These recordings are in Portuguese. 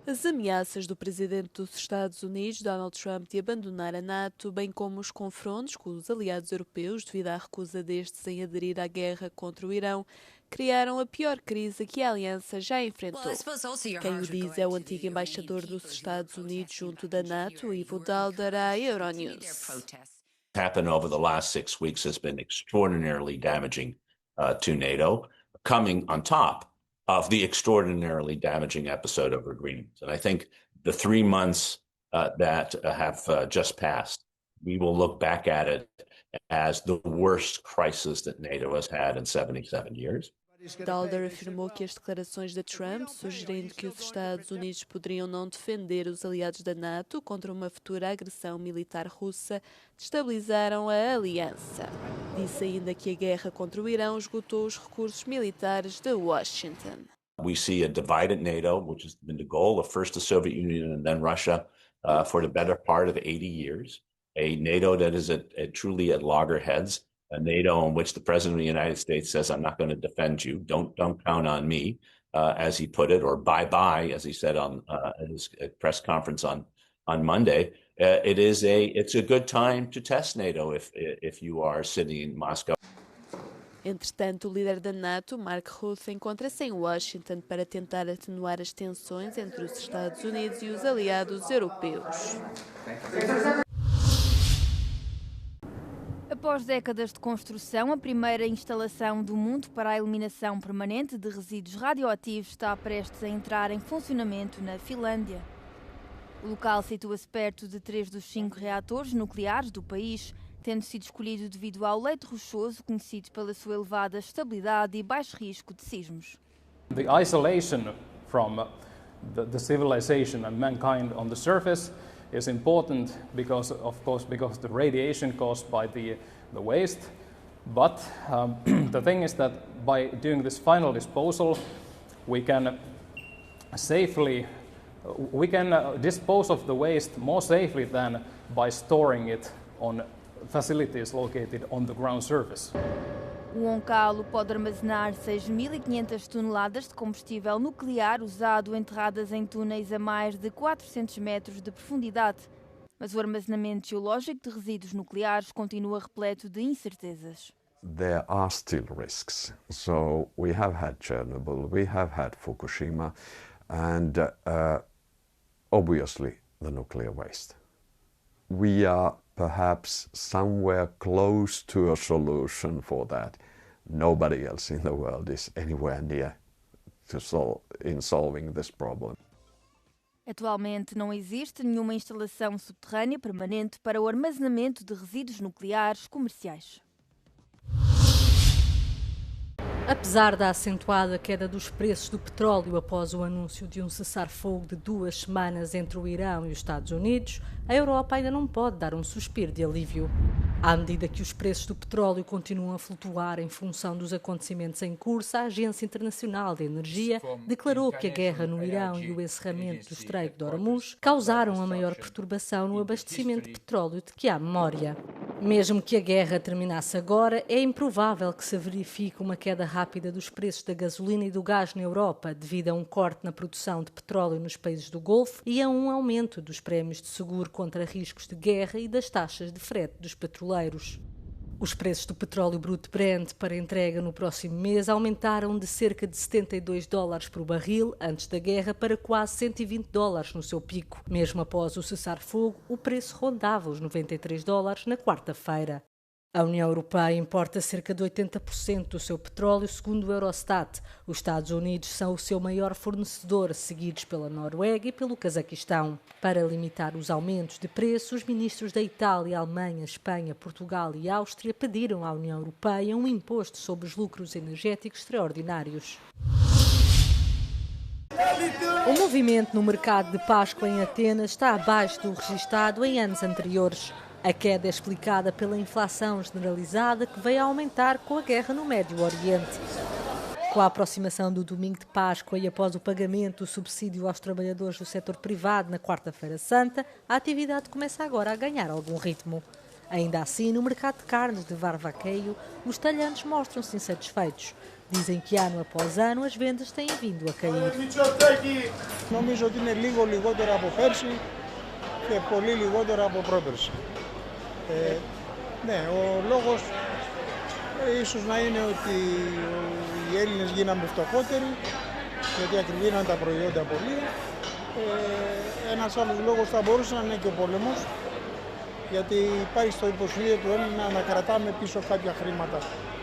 As ameaças do presidente dos Estados Unidos, Donald Trump, de abandonar a NATO, bem como os confrontos com os aliados europeus devido à recusa destes em aderir à guerra contra o Irão, criaram a pior crise que a aliança já enfrentou. Quem o diz é o antigo embaixador dos Estados Unidos junto da NATO, Ivo Daalder, à Euronews. Happened over the last 6 weeks has been extraordinarily damaging to NATO, coming on top of the extraordinarily damaging episode of agreements. And I think the 3 months that have just passed, we will look back at it as the worst crisis that NATO has had in 77 years. Daalder afirmou que as declarações de Trump, sugerindo que os Estados Unidos poderiam não defender os aliados da NATO contra uma futura agressão militar russa, destabilizaram a aliança. Disse ainda que a guerra contra o Irão esgotou os recursos militares de Washington. We see a divided NATO, which has been the goal of first the Soviet Union and then Russia for the better part of 80 years. A NATO that is truly at loggerheads. A NATO in which the President of the United States says, I'm not going to defend you. Don't count on me, as he put it, or bye-bye, as he said on his press conference on Monday. It's a good time to test NATO if you are sitting in Moscow. Entretanto, o líder da NATO, Mark Rutte, encontra-se em Washington para tentar atenuar as tensões entre os Estados Unidos e os aliados europeus. Após décadas de construção, a primeira instalação do mundo para a eliminação permanente de resíduos radioativos está prestes a entrar em funcionamento na Finlândia. O local situa-se perto de 3 dos 5 reatores nucleares do país, tendo sido escolhido devido ao leito rochoso conhecido pela sua elevada estabilidade e baixo risco de sismos. The isolation from the civilization and mankind on the surface is important because the radiation caused by the waste. But the thing is that by doing this final disposal, we can dispose of the waste more safely than by storing it on facilities located on the ground surface. O oncalo pode armazenar 6.500 toneladas de combustível nuclear usado enterradas em túneis a mais de 400 metros de profundidade. Mas o armazenamento geológico de resíduos nucleares continua repleto de incertezas. There are still risks. So we have had Chernobyl, we have had Fukushima, and obviously the nuclear waste. We are perhaps somewhere close to a solution for that. Nobody else in the world is anywhere near in solving this problem. Atualmente não existe nenhuma instalação subterrânea permanente para o armazenamento de resíduos nucleares comerciais. Apesar da acentuada queda dos preços do petróleo após o anúncio de um cessar-fogo de 2 semanas entre o Irão e os Estados Unidos, a Europa ainda não pode dar um suspiro de alívio. À medida que os preços do petróleo continuam a flutuar em função dos acontecimentos em curso, a Agência Internacional de Energia declarou que a guerra no Irão e o encerramento do Estreito de Hormuz causaram a maior perturbação no abastecimento de petróleo de que há memória. Mesmo que a guerra terminasse agora, é improvável que se verifique uma queda rápida dos preços da gasolina e do gás na Europa, devido a um corte na produção de petróleo nos países do Golfo e a um aumento dos prémios de seguro contra riscos de guerra e das taxas de frete dos petroleiros. Os preços do petróleo bruto Brent para entrega no próximo mês aumentaram de cerca de $72 por barril antes da guerra para quase $120 no seu pico. Mesmo após o cessar-fogo, o preço rondava os $93 na quarta-feira. A União Europeia importa cerca de 80% do seu petróleo, segundo o Eurostat. Os Estados Unidos são o seu maior fornecedor, seguidos pela Noruega e pelo Cazaquistão. Para limitar os aumentos de preço, os ministros da Itália, Alemanha, Espanha, Portugal e Áustria pediram à União Europeia um imposto sobre os lucros energéticos extraordinários. O movimento no mercado de Páscoa em Atenas está abaixo do registado em anos anteriores. A queda é explicada pela inflação generalizada que veio a aumentar com a guerra no Médio Oriente. Com a aproximação do domingo de Páscoa e após o pagamento do subsídio aos trabalhadores do setor privado na Quarta-feira Santa, a atividade começa agora a ganhar algum ritmo. Ainda assim, no mercado de carnes de Varvaqueio, os talhantes mostram-se insatisfeitos. Dizem que ano após ano as vendas têm vindo a cair. Νομίζω ότι είναι λίγο λιγότερο από πέρσι και πολύ λιγότερο από πρόπερσι. Ναι, ο λόγος ίσως να είναι ότι οι Έλληνες γίναμε φτωχότεροι, γιατί ακριβήναν τα προϊόντα πολύ. Ένας άλλος λόγος θα μπορούσε να είναι και ο πόλεμος, γιατί υπάρχει στο υποσχέδιο του Έλληνα να κρατάμε πίσω κάποια χρήματα,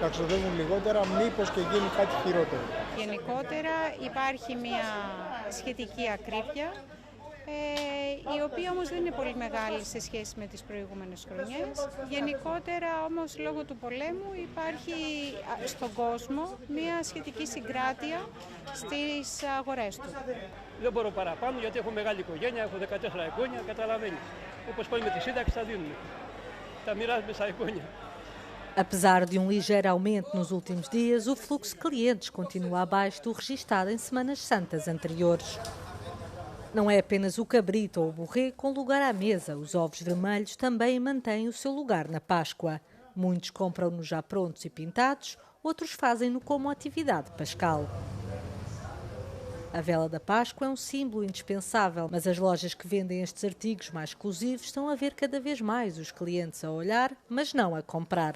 να ξοδεύουν λιγότερα, μήπως και γίνει κάτι χειρότερο. Γενικότερα υπάρχει μια σχετική ακρίβεια, η οποία όμως δεν είναι πολύ μεγάλη σε σχέση με τις προηγούμενες χρονιές. Γενικότερα όμως λόγω του πολέμου υπάρχει στον κόσμο μια σχετική συγκράτεια στις αγορές του. Δεν μπορώ παραπάνω γιατί έχω μεγάλη οικογένεια, έχω 14 εγγόνια, καταλαβαίνει. Όπως πάει με τη σύνταξη τα δίνουμε. Τα μοιράζουμε στα εγγόνια. Apesar de ligeiro aumento nos últimos dias, o fluxo de clientes continua abaixo do registado em semanas santas anteriores. Não é apenas o cabrito ou o borrego com lugar à mesa. Os ovos vermelhos também mantêm o seu lugar na Páscoa. Muitos compram-nos já prontos e pintados, outros fazem-no como atividade pascal. A vela da Páscoa é um símbolo indispensável, mas as lojas que vendem estes artigos mais exclusivos estão a ver cada vez mais os clientes a olhar, mas não a comprar.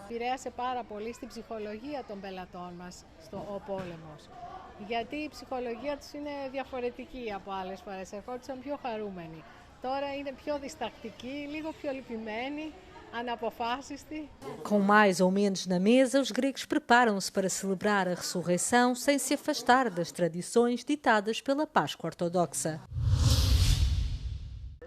Επηρέασε πάρα πολύ στην ψυχολογία των πελατών μας ο πόλεμος. Γιατί η ψυχολογία τους είναι διαφορετική από άλλες φορές. Ερχόντουσαν πιο χαρούμενοι. Τώρα είναι πιο διστακτικοί, λίγο πιο λυπημένοι, αναποφάσιστοι. Com mais ou menos na mesa, os gregos preparam-se para celebrar a ressurreição sem se afastar das tradições ditadas pela Páscoa ortodoxa.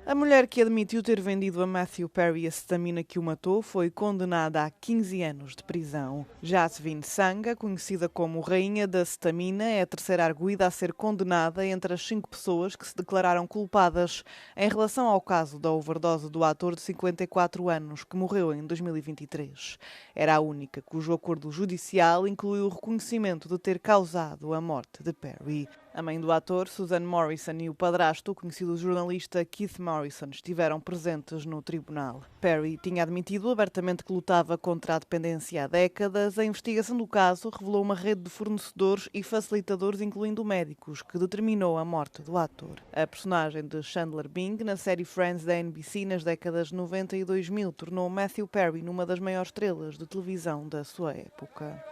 A mulher que admitiu ter vendido a Matthew Perry a cetamina que o matou foi condenada a 15 anos de prisão. Jasvin Sangha, conhecida como Rainha da Cetamina, é a terceira arguida a ser condenada entre as 5 pessoas que se declararam culpadas em relação ao caso da overdose do ator de 54 anos, que morreu em 2023. Era a única cujo acordo judicial incluiu o reconhecimento de ter causado a morte de Perry. A mãe do ator, Susan Morrison, e o padrasto, o conhecido jornalista Keith Morrison, estiveram presentes no tribunal. Perry tinha admitido abertamente que lutava contra a dependência há décadas. A investigação do caso revelou uma rede de fornecedores e facilitadores, incluindo médicos, que determinou a morte do ator. A personagem de Chandler Bing, na série Friends da NBC nas décadas 90 e 2000, tornou Matthew Perry numa das maiores estrelas de televisão da sua época.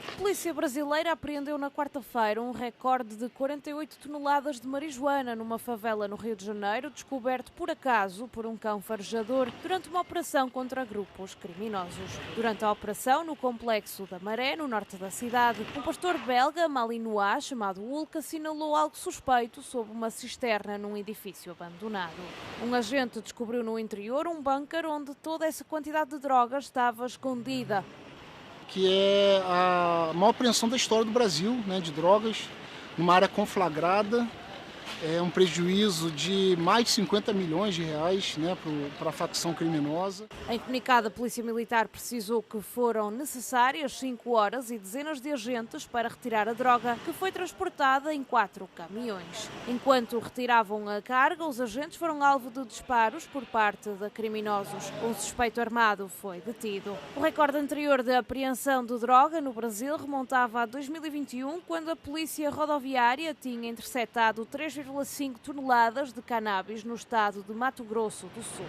A polícia brasileira apreendeu na quarta-feira um recorde de 48 toneladas de marijuana numa favela no Rio de Janeiro, descoberto por acaso por um cão farejador durante uma operação contra grupos criminosos. Durante a operação, no complexo da Maré, no norte da cidade, um pastor belga, malinois, chamado Hulk, assinalou algo suspeito sob uma cisterna num edifício abandonado. Um agente descobriu no interior um bunker onde toda essa quantidade de drogas estava escondida. Que é a maior apreensão da história do Brasil, né, de drogas, numa área conflagrada, um prejuízo de mais de 50 milhões de reais, né, para a facção criminosa. Em comunicado, a Polícia Militar precisou que foram necessárias 5 horas e dezenas de agentes para retirar a droga, que foi transportada em 4 caminhões. Enquanto retiravam a carga, os agentes foram alvo de disparos por parte de criminosos. Um suspeito armado foi detido. O recorde anterior de apreensão de droga no Brasil remontava a 2021, quando a Polícia Rodoviária tinha interceptado 3,5 toneladas de cannabis no estado de Mato Grosso do Sul.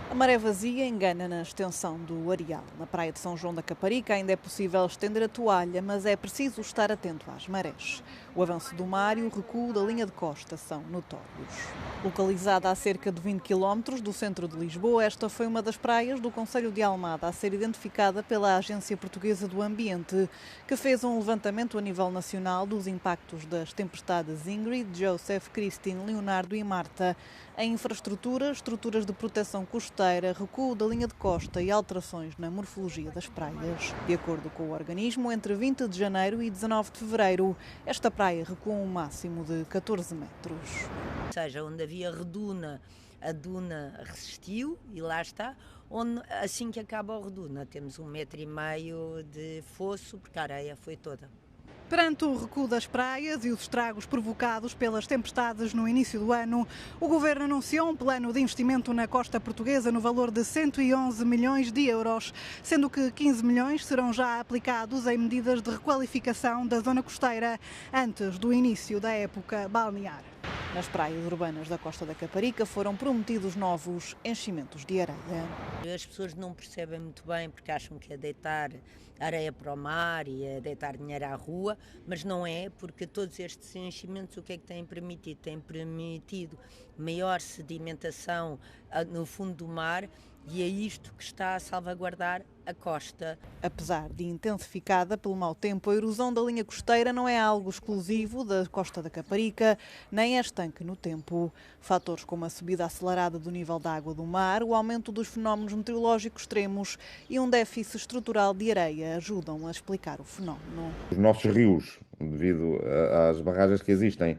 A maré vazia engana na extensão do areal. Na praia de São João da Caparica ainda é possível estender a toalha, mas é preciso estar atento às marés. O avanço do mar e o recuo da linha de costa são notórios. Localizada a cerca de 20 km do centro de Lisboa, esta foi uma das praias do concelho de Almada a ser identificada pela Agência Portuguesa do Ambiente, que fez um levantamento a nível nacional dos impactos das tempestades Ingrid, Joseph, Christine, Leonardo e Marta em infraestruturas, estruturas de proteção costeira, recuo da linha de costa e alterações na morfologia das praias. De acordo com o organismo, entre 20 de janeiro e 19 de fevereiro, esta praia recuou um máximo de 14 metros. Ou seja, onde havia reduna, a duna resistiu e lá está. Onde, assim que acaba a reduna, temos 1,5 metro de fosso, porque a areia foi toda. Perante o recuo das praias e os estragos provocados pelas tempestades no início do ano, o Governo anunciou um plano de investimento na costa portuguesa no valor de 111 milhões de euros, sendo que 15 milhões serão já aplicados em medidas de requalificação da zona costeira antes do início da época balnear. Nas praias urbanas da Costa da Caparica foram prometidos novos enchimentos de areia. As pessoas não percebem muito bem porque acham que é deitar areia para o mar e é deitar dinheiro à rua, mas não é, porque todos estes enchimentos o que é que têm permitido? Têm permitido maior sedimentação no fundo do mar e é isto que está a salvaguardar a costa. Apesar de intensificada pelo mau tempo, a erosão da linha costeira não é algo exclusivo da Costa da Caparica, nem é estanque no tempo. Fatores como a subida acelerada do nível da água do mar, o aumento dos fenómenos meteorológicos extremos e um déficit estrutural de areia ajudam a explicar o fenómeno. Os nossos rios, devido às barragens que existem,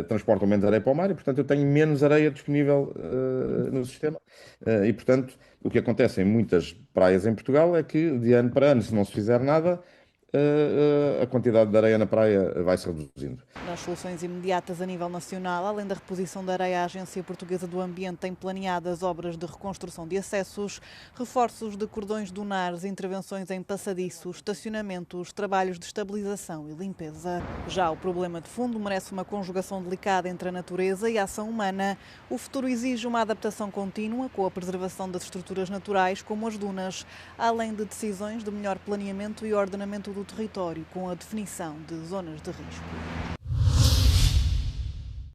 transportam menos areia para o mar e, portanto, eu tenho menos areia disponível no sistema. E, portanto, o que acontece em muitas praias em Portugal é que, de ano para ano, se não se fizer nada, a quantidade de areia na praia vai se reduzindo. Nas soluções imediatas a nível nacional, além da reposição da areia, a Agência Portuguesa do Ambiente tem planeado as obras de reconstrução de acessos, reforços de cordões dunares, intervenções em passadiços, estacionamentos, trabalhos de estabilização e limpeza. Já o problema de fundo merece uma conjugação delicada entre a natureza e a ação humana. O futuro exige uma adaptação contínua com a preservação das estruturas naturais, como as dunas, além de decisões de melhor planeamento e ordenamento do território, com a definição de zonas de risco.